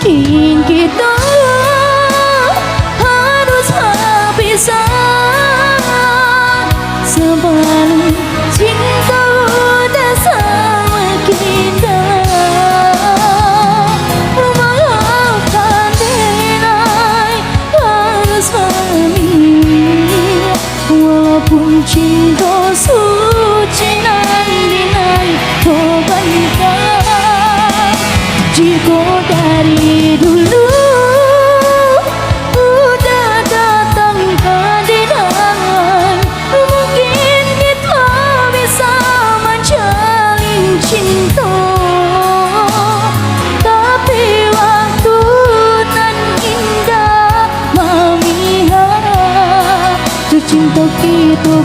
mungkin kita harus berpisah sebelum cinta udah sama kita. Memaafkan dinai harus memilih, walaupun cinta suci nan dinai korbankan. Jika dari dulu udah datang keadaan, mungkin kita bisa menjalin cinta. Tapi waktu nan indah memihak, cinta kita